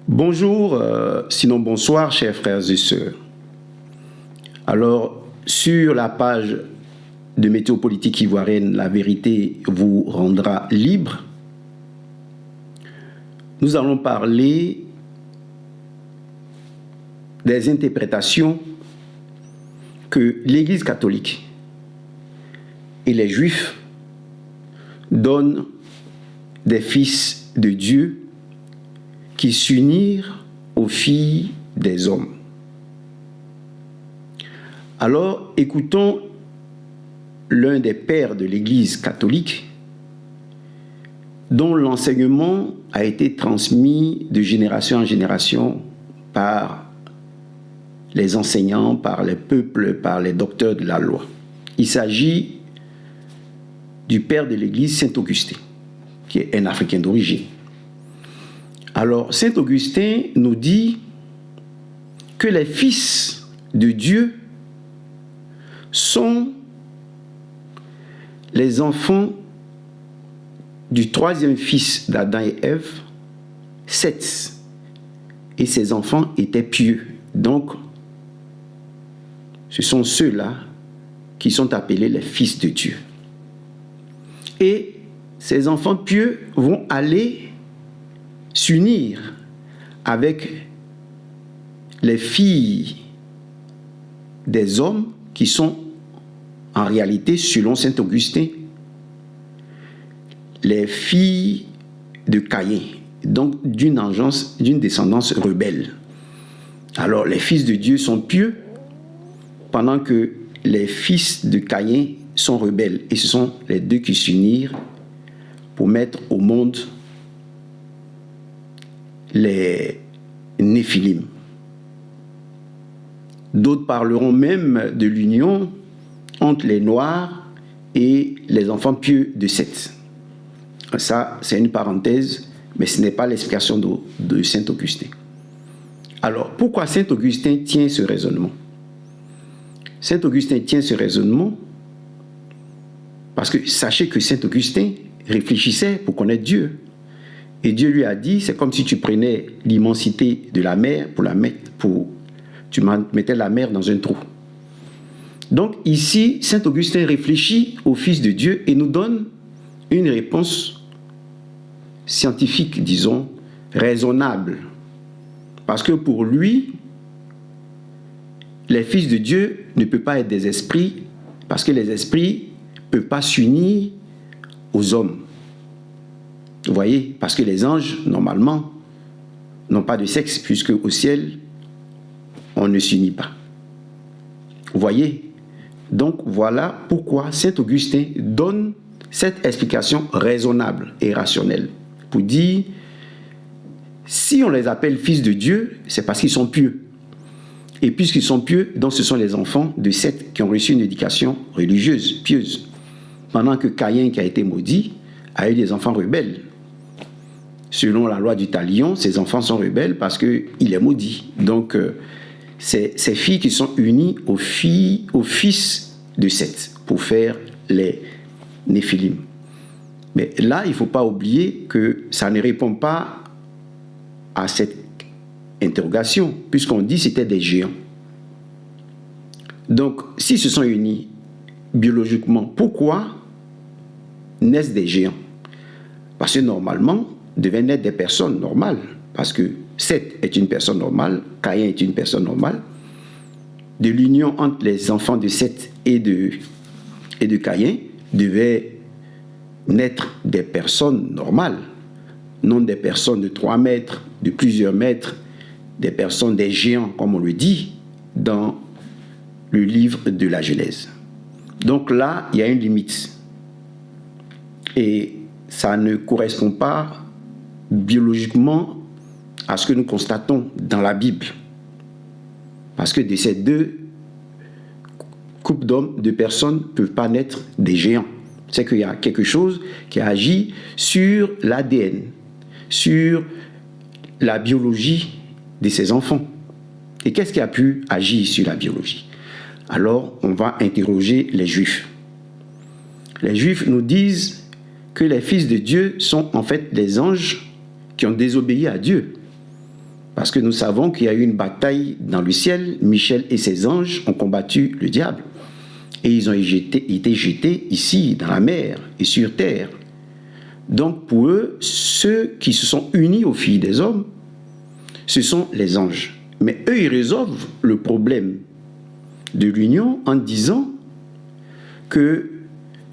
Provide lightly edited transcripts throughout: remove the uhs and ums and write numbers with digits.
Bonjour, sinon bonsoir, chers frères et sœurs. Alors, sur la page de Météo Politique Ivoirienne, la vérité vous rendra libre. Nous allons parler des interprétations que l'Église catholique et les Juifs donnent des fils de Dieu qui s'unirent aux filles des hommes. Alors, écoutons l'un des pères de l'Église catholique dont l'enseignement a été transmis de génération en génération par les enseignants, par les peuples, par les docteurs de la loi. Il s'agit du père de l'Église, Saint Augustin, qui est un Africain d'origine. Alors, Saint Augustin nous dit que les fils de Dieu sont les enfants du troisième fils d'Adam et Ève, Seth. Et ces enfants étaient pieux. Donc, ce sont ceux-là qui sont appelés les fils de Dieu. Et ces enfants pieux vont aller s'unir avec les filles des hommes qui sont en réalité, selon saint Augustin, les filles de Caïn, donc d'une descendance rebelle. Alors les fils de Dieu sont pieux pendant que les fils de Caïn sont rebelles. Et ce sont les deux qui s'unirent pour mettre au monde les Néphilim. D'autres parleront même de l'union entre les Noirs et les enfants pieux de Seth. Ça, c'est une parenthèse, mais ce n'est pas l'explication de saint Augustin. Alors, pourquoi saint Augustin tient ce raisonnement? Saint Augustin tient ce raisonnement parce que sachez que saint Augustin réfléchissait pour connaître Dieu. Et Dieu lui a dit, c'est comme si tu prenais l'immensité de la mer tu mettais la mer dans un trou. Donc ici, saint Augustin réfléchit au Fils de Dieu et nous donne une réponse scientifique, disons, raisonnable. Parce que pour lui, les fils de Dieu ne peuvent pas être des esprits, parce que les esprits ne peuvent pas s'unir aux hommes. Vous voyez, parce que les anges, normalement, n'ont pas de sexe, puisque au ciel, on ne s'unit pas. Vous voyez? Donc, voilà pourquoi saint Augustin donne cette explication raisonnable et rationnelle. Pour dire, si on les appelle fils de Dieu, c'est parce qu'ils sont pieux. Et puisqu'ils sont pieux, donc ce sont les enfants de Seth qui ont reçu une éducation religieuse, pieuse. Pendant que Caïn, qui a été maudit, a eu des enfants rebelles. Selon la loi du talion, ces enfants sont rebelles parce qu'il est maudit. Donc, c'est ces filles qui sont unies aux fils de Seth pour faire les Néphilim. Mais là, il ne faut pas oublier que ça ne répond pas à cette interrogation, puisqu'on dit que c'était des géants. Donc, s'ils se sont unis biologiquement, pourquoi naissent des géants? Parce que normalement, devaient naître des personnes normales. Parce que Seth est une personne normale, Caïn est une personne normale. De l'union entre les enfants de Seth et de Caïn devaient naître des personnes normales, non des personnes de 3 mètres, de plusieurs mètres, des personnes, des géants, comme on le dit dans le livre de la Genèse. Donc là, il y a une limite. Et ça ne correspond pas biologiquement à ce que nous constatons dans la Bible. Parce que de ces deux couples d'hommes, de personnes, ne peuvent pas naître des géants. C'est qu'il y a quelque chose qui agit sur l'ADN, sur la biologie de ces enfants. Et qu'est-ce qui a pu agir sur la biologie? Alors, on va interroger les Juifs. Les Juifs nous disent que les fils de Dieu sont en fait les anges qui ont désobéi à Dieu. Parce que nous savons qu'il y a eu une bataille dans le ciel. Michel et ses anges ont combattu le diable. Et ils ont été jetés ici, dans la mer et sur terre. Donc pour eux, ceux qui se sont unis aux filles des hommes, ce sont les anges. Mais eux, ils résolvent le problème de l'union en disant que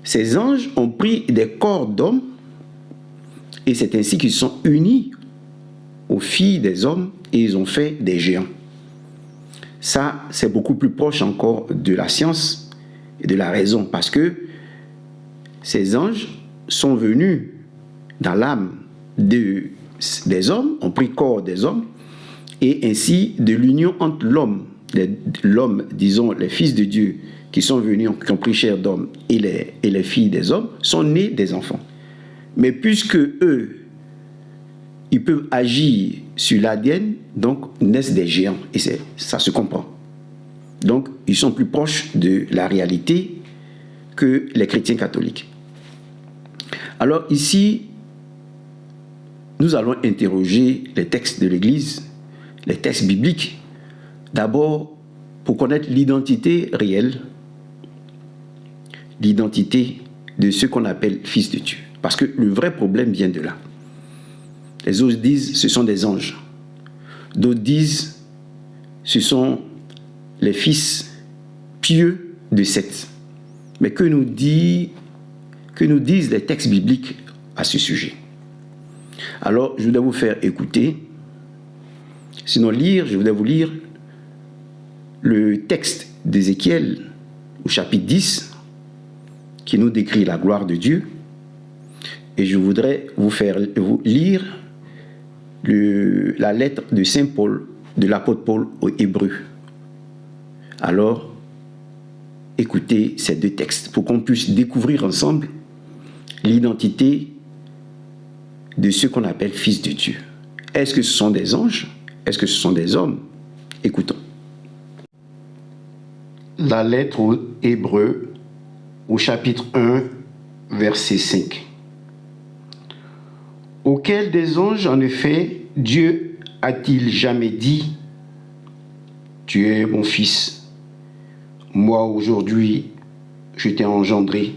ces anges ont pris des corps d'hommes et c'est ainsi qu'ils sont unis aux filles des hommes et ils ont fait des géants. Ça, c'est beaucoup plus proche encore de la science et de la raison parce que ces anges sont venus dans l'âme des hommes, ont pris corps des hommes et ainsi de l'union entre l'homme, disons les fils de Dieu qui sont venus, qui ont pris chair d'homme et les filles des hommes sont nés des enfants. Mais puisque eux, ils peuvent agir sur l'ADN, donc naissent des géants. Et ça se comprend. Donc, ils sont plus proches de la réalité que les chrétiens catholiques. Alors ici, nous allons interroger les textes de l'Église, les textes bibliques, d'abord pour connaître l'identité réelle, l'identité de ce qu'on appelle fils de Dieu. Parce que le vrai problème vient de là. Les autres disent ce sont des anges. D'autres disent ce sont les fils pieux de Seth. Mais que nous disent les textes bibliques à ce sujet? Alors, je voudrais vous faire écouter, sinon lire, je voudrais vous lire le texte d'Ézéchiel au chapitre 10 qui nous décrit la gloire de Dieu. Et je voudrais vous lire la lettre de Saint Paul, de l'apôtre Paul aux Hébreux. Alors, écoutez ces deux textes pour qu'on puisse découvrir ensemble l'identité de ceux qu'on appelle fils de Dieu. Est-ce que ce sont des anges? Est-ce que ce sont des hommes? Écoutons. La lettre aux Hébreux, au chapitre 1, verset 5. Auquel des anges, en effet, Dieu a-t-il jamais dit « Tu es mon fils, moi aujourd'hui je t'ai engendré »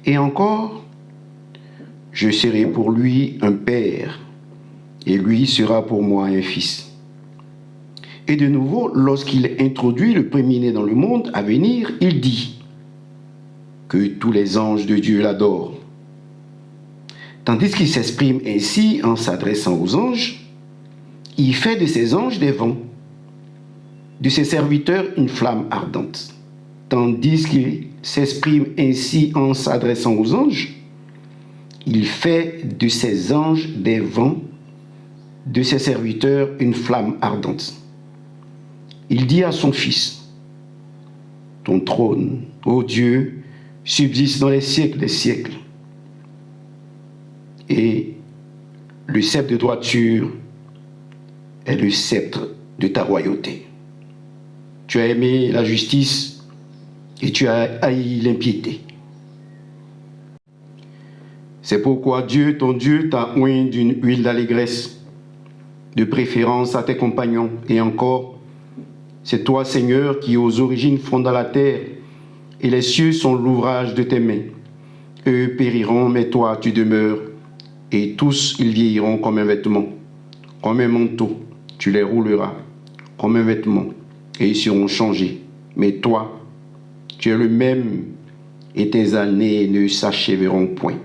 et encore « Je serai pour lui un père et lui sera pour moi un fils ». Et de nouveau, lorsqu'il introduit le premier-né dans le monde à venir, il dit que tous les anges de Dieu l'adorent. Tandis qu'il s'exprime ainsi en s'adressant aux anges, il fait de ses anges des vents, de ses serviteurs une flamme ardente. Tandis qu'il s'exprime ainsi en s'adressant aux anges, il fait de ses anges des vents, de ses serviteurs une flamme ardente. Il dit à son Fils, « Ton trône, ô Dieu, subsiste dans les siècles des siècles. Et le sceptre de droiture est le sceptre de ta royauté. Tu as aimé la justice et tu as haï l'impiété. C'est pourquoi Dieu, ton Dieu, t'a oint d'une huile d'allégresse, de préférence à tes compagnons. Et encore, c'est toi, Seigneur, qui aux origines fonda la terre, et les cieux sont l'ouvrage de tes mains. Eux périront, mais toi, tu demeures, et tous ils vieilliront comme un vêtement, comme un manteau. Tu les rouleras comme un vêtement, et ils seront changés. Mais toi, tu es le même, et tes années ne s'achèveront point.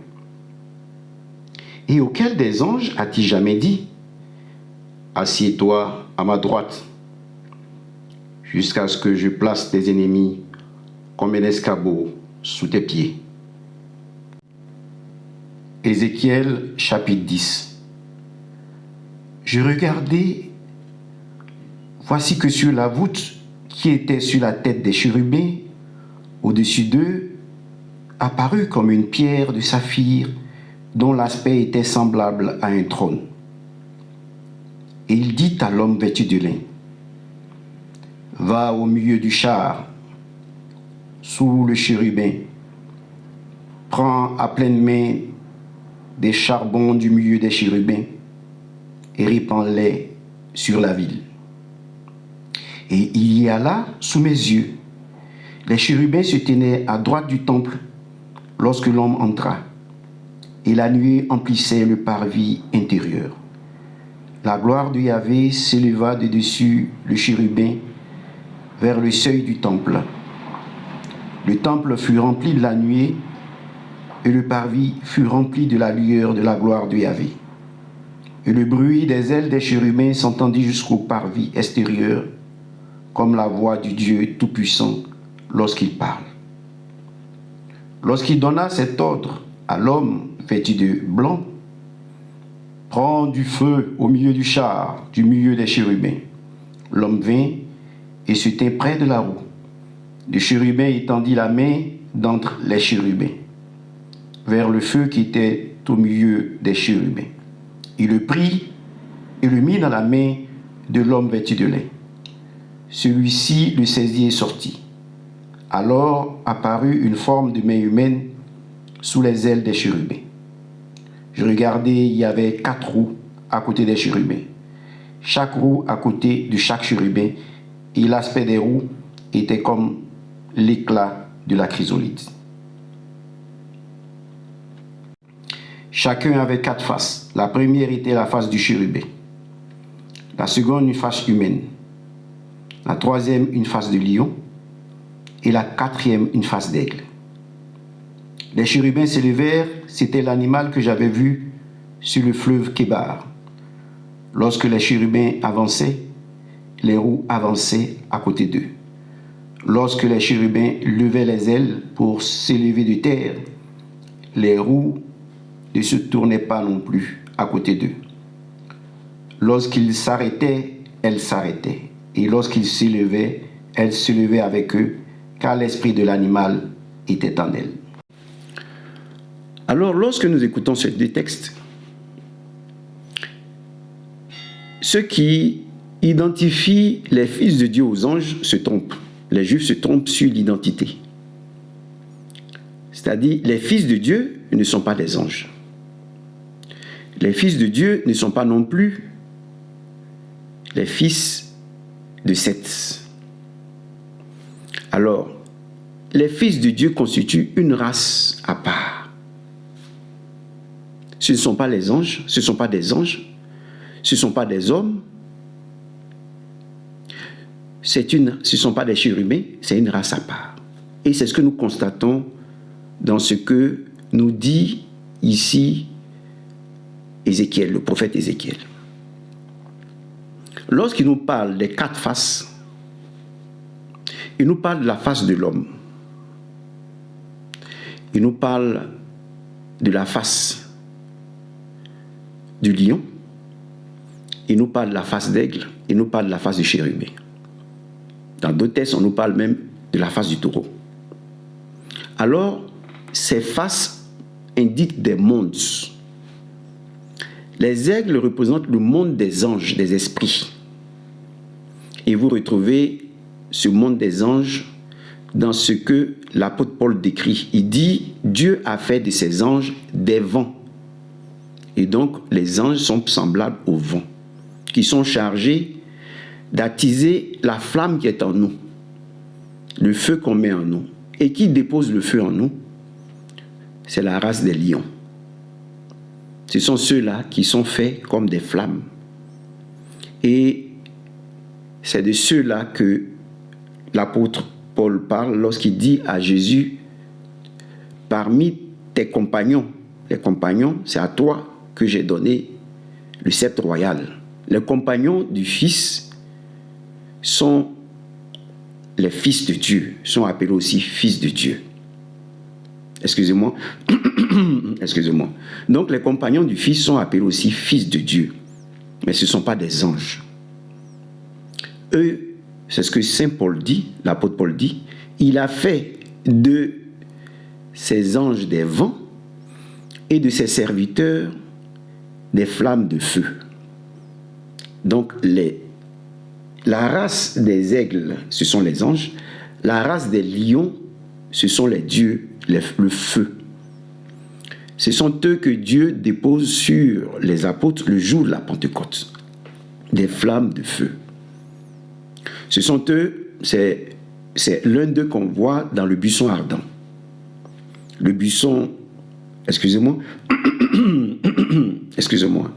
Et auquel des anges a-t-il jamais dit, assieds-toi à ma droite, jusqu'à ce que je place tes ennemis comme un escabeau sous tes pieds. Ézéchiel chapitre 10. Je regardai, voici que sur la voûte qui était sur la tête des chérubins, au-dessus d'eux, apparut comme une pierre de saphir dont l'aspect était semblable à un trône. Et il dit à l'homme vêtu de lin, « Va au milieu du char, sous le chérubin, prends à pleine main des charbons du milieu des chérubins et répands-les sur la ville. Et il y a là, sous mes yeux, les chérubins se tenaient à droite du temple lorsque l'homme entra, et la nuée emplissait le parvis intérieur. La gloire de Yahvé s'éleva de dessus le chérubin vers le seuil du temple. Le temple fut rempli de la nuée, et le parvis fut rempli de la lueur de la gloire de Yahvé. Et le bruit des ailes des chérubins s'entendit jusqu'au parvis extérieur, comme la voix du Dieu Tout-Puissant lorsqu'il parle. Lorsqu'il donna cet ordre à l'homme vêtu de blanc, « Prends du feu au milieu du char, du milieu des chérubins. » L'homme vint et se tint près de la roue. Le chérubin étendit la main d'entre les chérubins, vers le feu qui était au milieu des chérubins. Il le prit et le mit dans la main de l'homme vêtu de lin. Celui-ci le saisit et sortit. Alors apparut une forme de main humaine sous les ailes des chérubins. Je regardai, il y avait 4 roues à côté des chérubins, chaque roue à côté de chaque chérubin, et l'aspect des roues était comme l'éclat de la chrysolite. Chacun avait 4 faces. La première était la face du chérubin, la seconde une face humaine, la troisième une face de lion, et la quatrième une face d'aigle. Les chérubins s'élevèrent, c'était l'animal que j'avais vu sur le fleuve Kébar. Lorsque les chérubins avançaient, les roues avançaient à côté d'eux. Lorsque les chérubins levaient les ailes pour s'élever de terre, les roues ne se tournaient pas non plus à côté d'eux. Lorsqu'ils s'arrêtaient, elles s'arrêtaient. Et lorsqu'ils s'élevaient, elles se levaient avec eux, car l'esprit de l'animal était en elles. Alors, lorsque nous écoutons ces 2 textes, ceux qui identifient les fils de Dieu aux anges se trompent. Les Juifs se trompent sur l'identité. C'est-à-dire, les fils de Dieu ne sont pas des anges. Les fils de Dieu ne sont pas non plus les fils de Seth. Alors, les fils de Dieu constituent une race à part. Ce ne sont pas les anges, ce ne sont pas des anges, ce ne sont pas des hommes, ce ne sont pas des chérubins, c'est une race à part. Et c'est ce que nous constatons dans ce que nous dit ici Ézéchiel, le prophète Ézéchiel. Lorsqu'il nous parle des 4 faces, il nous parle de la face de l'homme. Il nous parle de la face du lion. Il nous parle de la face d'aigle. Il nous parle de la face du chérubin. Dans d'autres textes, on nous parle même de la face du taureau. Alors, ces faces indiquent des mondes. Les aigles représentent le monde des anges, des esprits. Et vous retrouvez ce monde des anges dans ce que l'apôtre Paul décrit. Il dit, Dieu a fait de ces anges des vents. Et donc, les anges sont semblables aux vents, qui sont chargés d'attiser la flamme qui est en nous, le feu qu'on met en nous. Et qui dépose le feu en nous, c'est la race des lions. Ce sont ceux-là qui sont faits comme des flammes. Et c'est de ceux-là que l'apôtre Paul parle lorsqu'il dit à Jésus, parmi tes compagnons, les compagnons, c'est à toi que j'ai donné le sceptre royal. Les compagnons du Fils sont les fils de Dieu, sont appelés aussi fils de Dieu. Excusez-moi. Excusez-moi. Donc les compagnons du Fils sont appelés aussi fils de Dieu. Mais ce ne sont pas des anges. Eux, c'est ce que Saint Paul dit, l'apôtre Paul dit, il a fait de ces anges des vents et de ses serviteurs des flammes de feu. Donc la race des aigles, ce sont les anges. La race des lions, ce sont les dieux, le feu. Ce sont eux que Dieu dépose sur les apôtres le jour de la Pentecôte. des flammes de feu. Ce sont eux, c'est l'un d'eux qu'on voit dans le buisson ardent. Le buisson, excusez-moi, excusez-moi,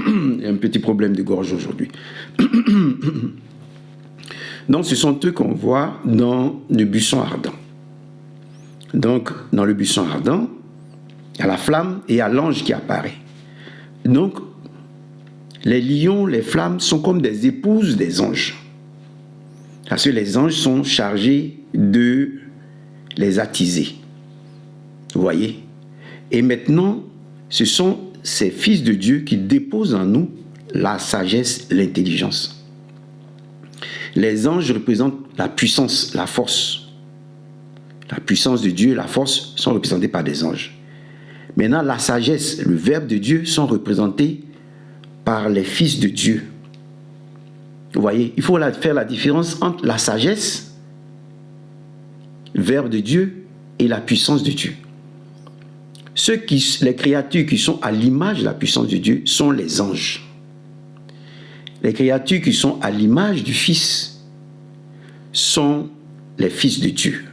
il y a un petit problème de gorge aujourd'hui. Donc, ce sont eux qu'on voit dans le buisson ardent. Donc, dans le buisson ardent, il y a la flamme et il y a l'ange qui apparaît. Donc, les lions, les flammes sont comme des épouses des anges. Parce que les anges sont chargés de les attiser. Vous voyez? Et maintenant, ce sont ces fils de Dieu qui déposent en nous la sagesse, l'intelligence. Les anges représentent la puissance, la force. La puissance de Dieu, la force sont représentés par des anges. Maintenant, la sagesse, le verbe de Dieu sont représentés par les fils de Dieu. Vous voyez, il faut faire la différence entre la sagesse, verbe de Dieu, et la puissance de Dieu. Les créatures qui sont à l'image de la puissance de Dieu sont les anges. Les créatures qui sont à l'image du Fils sont les fils de Dieu.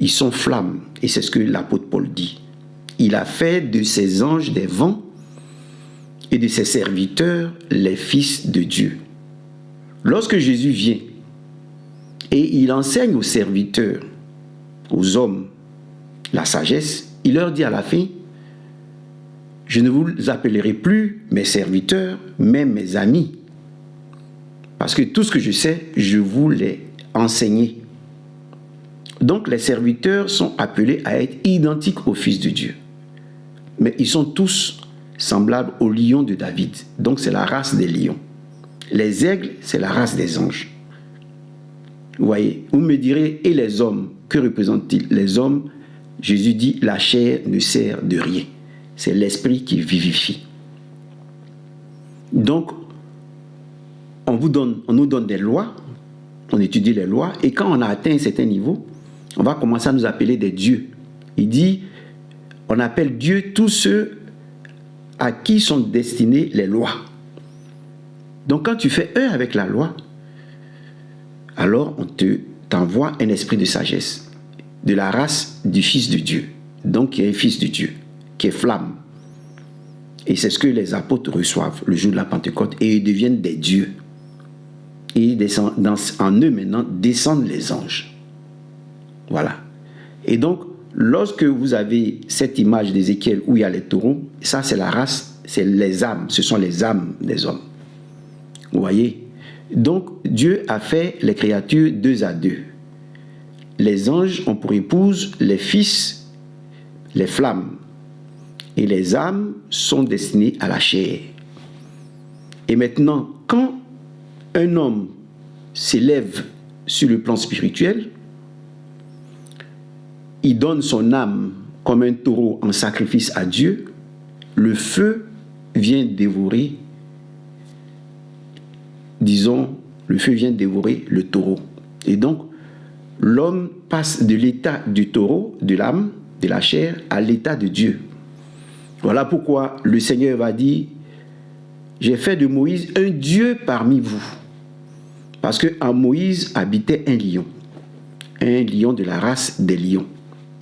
Ils sont flammes, et c'est ce que l'apôtre Paul dit. Il a fait de ses anges des vents et de ses serviteurs les fils de Dieu. Lorsque Jésus vient et il enseigne aux serviteurs, aux hommes, la sagesse, il leur dit à la fin, je ne vous appellerai plus mes serviteurs, mais mes amis. Parce que tout ce que je sais, je vous l'ai enseigné. Donc les serviteurs sont appelés à être identiques aux fils de Dieu. Mais ils sont tous semblables aux lions de David. Donc c'est la race des lions. Les aigles, c'est la race des anges. Vous voyez, vous me direz, et les hommes, que représentent-ils? Les hommes, Jésus dit, la chair ne sert de rien. C'est l'esprit qui vivifie. Donc, on nous donne des lois, on étudie les lois, et quand on a atteint un certain niveau, on va commencer à nous appeler des dieux. Il dit, on appelle Dieu tous ceux à qui sont destinées les lois. Donc quand tu fais un avec la loi, alors on t'envoie un esprit de sagesse, de la race du Fils de Dieu. Donc qui est un Fils de Dieu, qui est flamme. Et c'est ce que les apôtres reçoivent le jour de la Pentecôte, et ils deviennent des dieux. Et en eux maintenant descendent les anges. Voilà. Et donc, lorsque vous avez cette image d'Ézéchiel où il y a les taureaux, ça c'est la race, c'est les âmes, ce sont les âmes des hommes. Vous voyez? Donc, Dieu a fait les créatures deux à deux. Les anges ont pour épouse les fils, les flammes. Et les âmes sont destinées à la chair. Et maintenant, quand un homme s'élève sur le plan spirituel, il donne son âme comme un taureau en sacrifice à Dieu, le feu vient dévorer, le feu vient dévorer le taureau. Et donc, l'homme passe de l'état du taureau, de l'âme, de la chair, à l'état de Dieu. Voilà pourquoi le Seigneur va dire, j'ai fait de Moïse un Dieu parmi vous. Parce qu'en Moïse habitait un lion de la race des lions,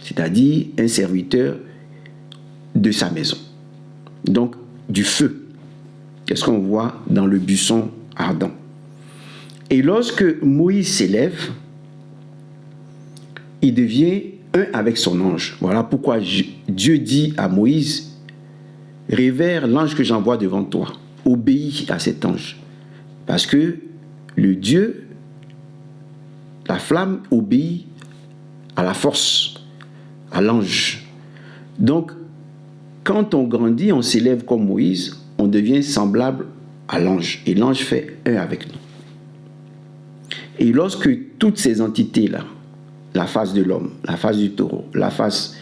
c'est-à-dire un serviteur de sa maison. Donc, du feu. Qu'est-ce qu'on voit dans le buisson ardent? Et lorsque Moïse s'élève, il devient un avec son ange. Voilà pourquoi Dieu dit à Moïse, révère l'ange que j'envoie devant toi. Obéis à cet ange. Parce que le Dieu, la flamme, obéit à la force, à l'ange. Donc, quand on grandit, on s'élève comme Moïse, on devient semblable à l'ange. Et l'ange fait un avec nous. Et lorsque toutes ces entités-là, la face de l'homme, la face du taureau, la face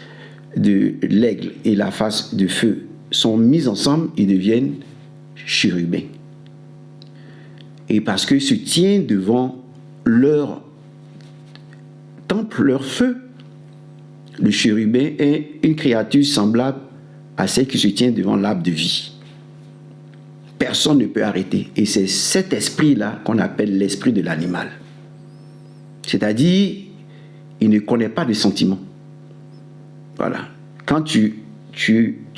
de l'aigle et la face du feu sont mises ensemble, ils deviennent chérubins. Et parce que se tient devant leur temple, leur feu, le chérubin est une créature semblable à celle qui se tient devant l'arbre de vie. personne ne peut arrêter. Et c'est cet esprit-là qu'on appelle l'esprit de l'animal. C'est-à-dire, il ne connaît pas de sentiments. Voilà. Quand tu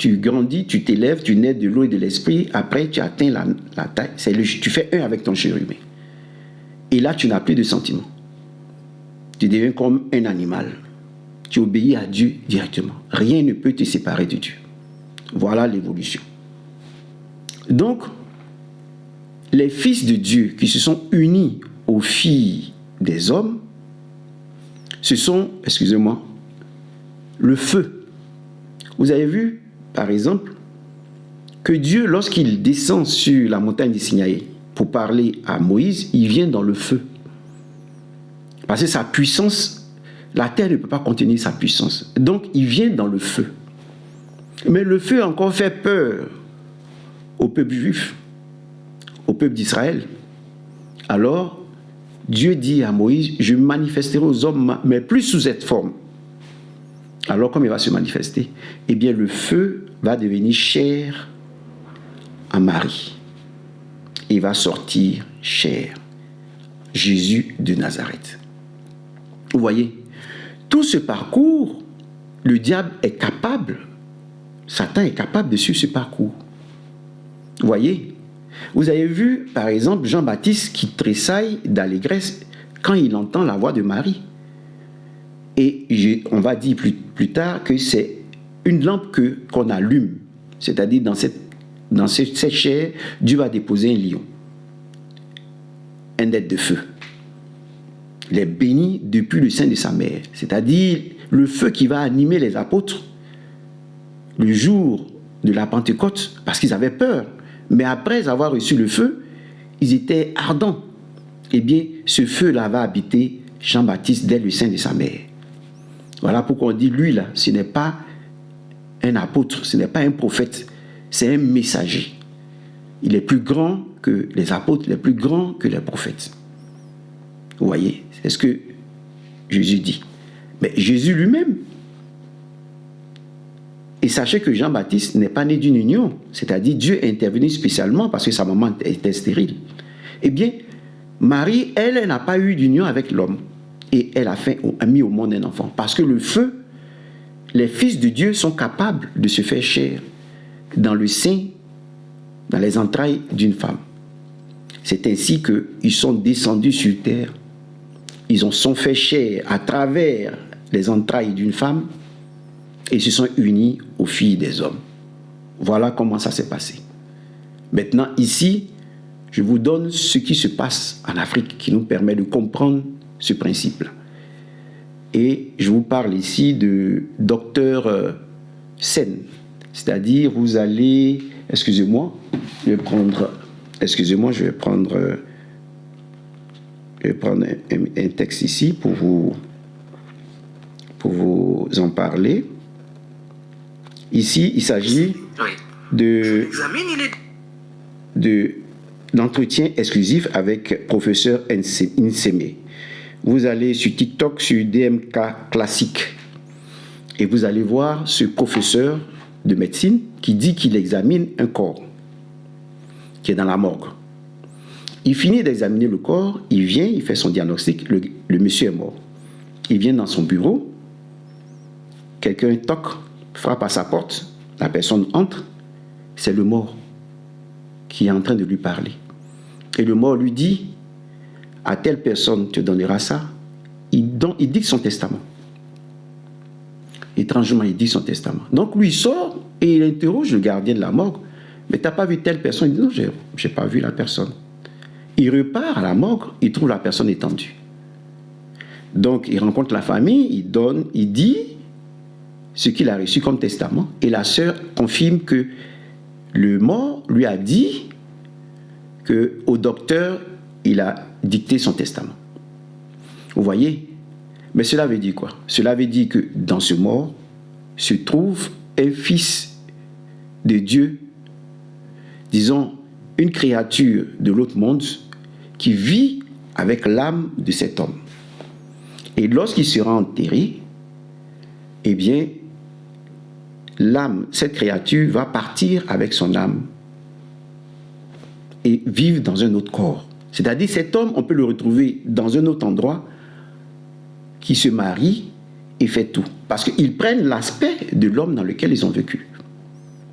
grandis, tu t'élèves, tu nais de l'eau et de l'esprit, après tu atteins la taille, tu fais un avec ton chérubin. Et là, tu n'as plus de sentiments. Tu deviens comme un animal. Tu obéis à Dieu directement. Rien ne peut te séparer de Dieu. Voilà l'évolution. Donc, les fils de Dieu qui se sont unis aux filles des hommes, ce sont, excusez-moi, le feu. Vous avez vu, par exemple, que Dieu, lorsqu'il descend sur la montagne du Sinaï pour parler à Moïse, il vient dans le feu. Parce que sa puissance, la terre ne peut pas contenir sa puissance. Donc, il vient dans le feu. Mais le feu a encore fait peur au peuple juif, au peuple d'Israël. Alors, Dieu dit à Moïse, je me manifesterai aux hommes, mais plus sous cette forme. Alors, comme il va se manifester, eh bien, le feu va devenir chair à Marie. Il va sortir chair. Jésus de Nazareth. Vous voyez, tout ce parcours, le diable est capable, Satan est capable de suivre ce parcours. Vous voyez, vous avez vu, par exemple, Jean-Baptiste qui tressaille d'allégresse quand il entend la voix de Marie. Et on va dire plus tard que c'est une lampe qu'on allume. C'est-à-dire, dans cette chair, Dieu va déposer un lion, un être de feu. Il est béni depuis le sein de sa mère. C'est-à-dire, le feu qui va animer les apôtres le jour de la Pentecôte, parce qu'ils avaient peur. Mais après avoir reçu le feu, ils étaient ardents. Eh bien, ce feu-là va habiter Jean-Baptiste dès le sein de sa mère. Voilà pourquoi on dit, lui là, ce n'est pas un apôtre, ce n'est pas un prophète, c'est un messager. Il est plus grand que les apôtres, il est plus grand que les prophètes. Vous voyez, c'est ce que Jésus dit. Mais Jésus lui-même, et sachez que Jean-Baptiste n'est pas né d'une union, c'est-à-dire Dieu est intervenu spécialement parce que sa maman était stérile. Eh bien, Marie, elle n'a pas eu d'union avec l'homme. Et elle a mis au monde un enfant. Parce que le feu, les fils de Dieu sont capables de se faire chair dans le sein, dans les entrailles d'une femme. C'est ainsi qu'ils sont descendus sur terre. Ils sont fait chair à travers les entrailles d'une femme et se sont unis aux filles des hommes. Voilà comment ça s'est passé. Maintenant, ici, je vous donne ce qui se passe en Afrique qui nous permet de comprendre ce principe-là. Et je vous parle ici de Dr Sen. C'est-à-dire, vous allez... Excusez-moi, je vais prendre un texte ici pour vous en parler. Ici, il s'agit d'entretien exclusif avec professeur Nseme. Vous allez sur TikTok, sur DMK Classique, et vous allez voir ce professeur de médecine qui dit qu'il examine un corps qui est dans la morgue. Il finit d'examiner le corps, il vient, il fait son diagnostic, le monsieur est mort. Il vient dans son bureau, quelqu'un toque, frappe à sa porte, la personne entre, c'est le mort qui est en train de lui parler. Et le mort lui dit, à telle personne te donnera ça. Il dit son testament. Étrangement, il dit son testament. Donc lui, il sort et il interroge le gardien de la morgue. Mais tu n'as pas vu telle personne? Il dit non, je n'ai pas vu la personne. Il repart à la morgue, il trouve la personne étendue. Donc il rencontre la famille, il dit ce qu'il a reçu comme testament. Et la sœur confirme que le mort lui a dit qu'au docteur, il a dicté son testament. Vous voyez? Mais cela veut dire quoi? Cela veut dire que dans ce mort se trouve un fils de Dieu, disons, une créature de l'autre monde qui vit avec l'âme de cet homme. Et lorsqu'il sera enterré, eh bien, l'âme, cette créature va partir avec son âme et vivre dans un autre corps. C'est-à-dire cet homme, on peut le retrouver dans un autre endroit qui se marie et fait tout. Parce qu'ils prennent l'aspect de l'homme dans lequel ils ont vécu.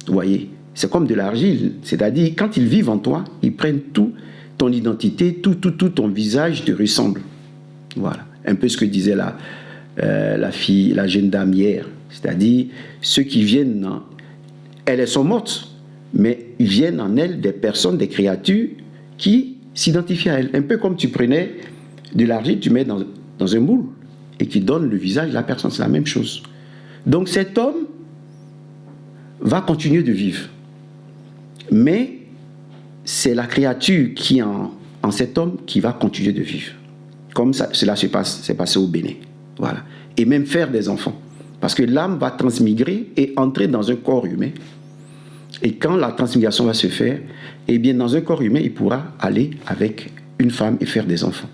Vous voyez, c'est comme de l'argile. C'est-à-dire, quand ils vivent en toi, ils prennent tout, ton identité, tout ton visage te ressemble. Voilà. Un peu ce que disait la fille, la jeune dame hier. C'est-à-dire, ceux qui viennent, elles sont mortes, mais ils viennent en elles des personnes, des créatures qui s'identifient à elles. Un peu comme tu prenais de l'argile, tu mets dans un moule et qui donne le visage de la personne. C'est la même chose. Donc cet homme va continuer de vivre. Mais c'est la créature qui est en cet homme qui va continuer de vivre. Comme ça, cela s'est passé au Bénin. Voilà. Et même faire des enfants. Parce que l'âme va transmigrer et entrer dans un corps humain. Et quand la transmigration va se faire, eh bien, dans un corps humain, il pourra aller avec une femme et faire des enfants.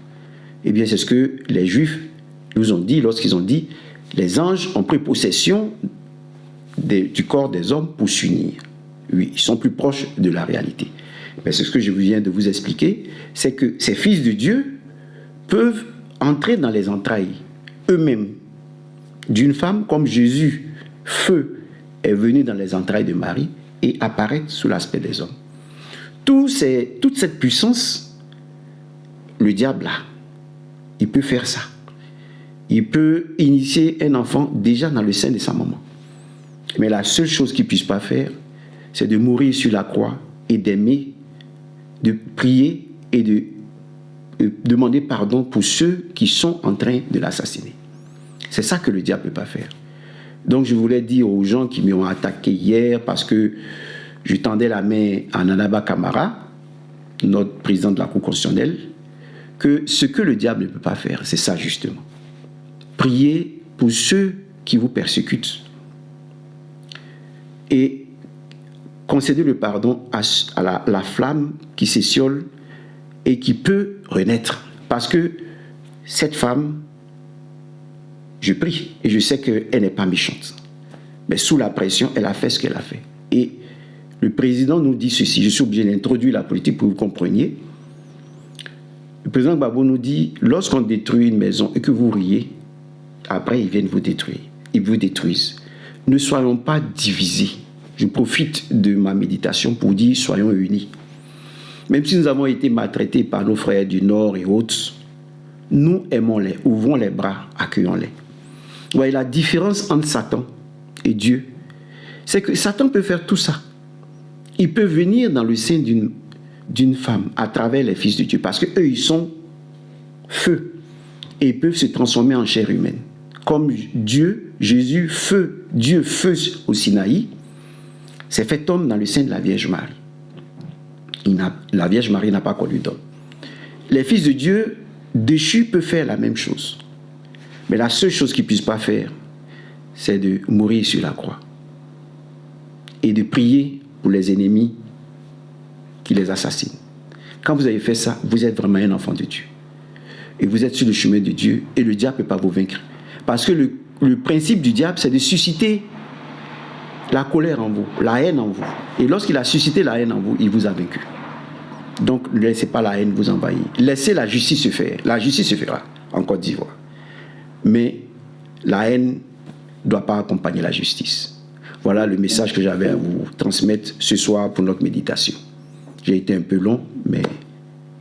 Eh bien, c'est ce que les Juifs nous ont dit lorsqu'ils ont dit les anges ont pris possession du corps des hommes pour s'unir. Oui, ils sont plus proches de la réalité. Mais c'est ce que je viens de vous expliquer, c'est que ces fils de Dieu peuvent entrer dans les entrailles eux-mêmes d'une femme comme Jésus, feu, est venu dans les entrailles de Marie et apparaître sous l'aspect des hommes. Toute cette puissance, le diable a. Il peut faire ça. Il peut initier un enfant déjà dans le sein de sa maman. Mais la seule chose qu'il ne puisse pas faire, c'est de mourir sur la croix et d'aimer, de prier et de demander pardon pour ceux qui sont en train de l'assassiner. C'est ça que le diable ne peut pas faire. Donc je voulais dire aux gens qui m'ont attaqué hier parce que je tendais la main à Nanaba Kamara, notre président de la Cour constitutionnelle, que ce que le diable ne peut pas faire, c'est ça justement. Priez pour ceux qui vous persécutent et concéder le pardon à la flamme qui s'étiole et qui peut renaître. Parce que cette femme, je prie et je sais qu'elle n'est pas méchante. Mais sous la pression, elle a fait ce qu'elle a fait. Et le président nous dit ceci, je suis obligé d'introduire la politique pour que vous compreniez. Le président Gbagbo nous dit, lorsqu'on détruit une maison et que vous riez, après ils viennent vous détruire. Ils vous détruisent. Ne soyons pas divisés. Je profite de ma méditation pour dire, soyons unis. Même si nous avons été maltraités par nos frères du Nord et autres, nous aimons-les, ouvrons les bras, accueillons-les. Vous voyez, la différence entre Satan et Dieu, c'est que Satan peut faire tout ça. Il peut venir dans le sein d'une femme à travers les fils de Dieu, parce qu'eux, ils sont feu, et ils peuvent se transformer en chair humaine. Comme Dieu, Jésus, feu, Dieu, feu au Sinaï, s'est fait homme dans le sein de la Vierge Marie. La Vierge Marie n'a pas connu d'homme. Les fils de Dieu déchus peuvent faire la même chose. Mais la seule chose qu'ils ne puissent pas faire, c'est de mourir sur la croix. Et de prier pour les ennemis qui les assassinent. Quand vous avez fait ça, vous êtes vraiment un enfant de Dieu. Et vous êtes sur le chemin de Dieu et le diable ne peut pas vous vaincre. Parce que le principe du diable, c'est de susciter la colère en vous, la haine en vous. Et lorsqu'il a suscité la haine en vous, il vous a vaincu. Donc, ne laissez pas la haine vous envahir. Laissez la justice se faire. La justice se fera en Côte d'Ivoire. Mais la haine ne doit pas accompagner la justice. Voilà le message que j'avais à vous transmettre ce soir pour notre méditation. J'ai été un peu long, mais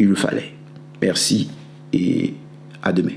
il le fallait. Merci et à demain.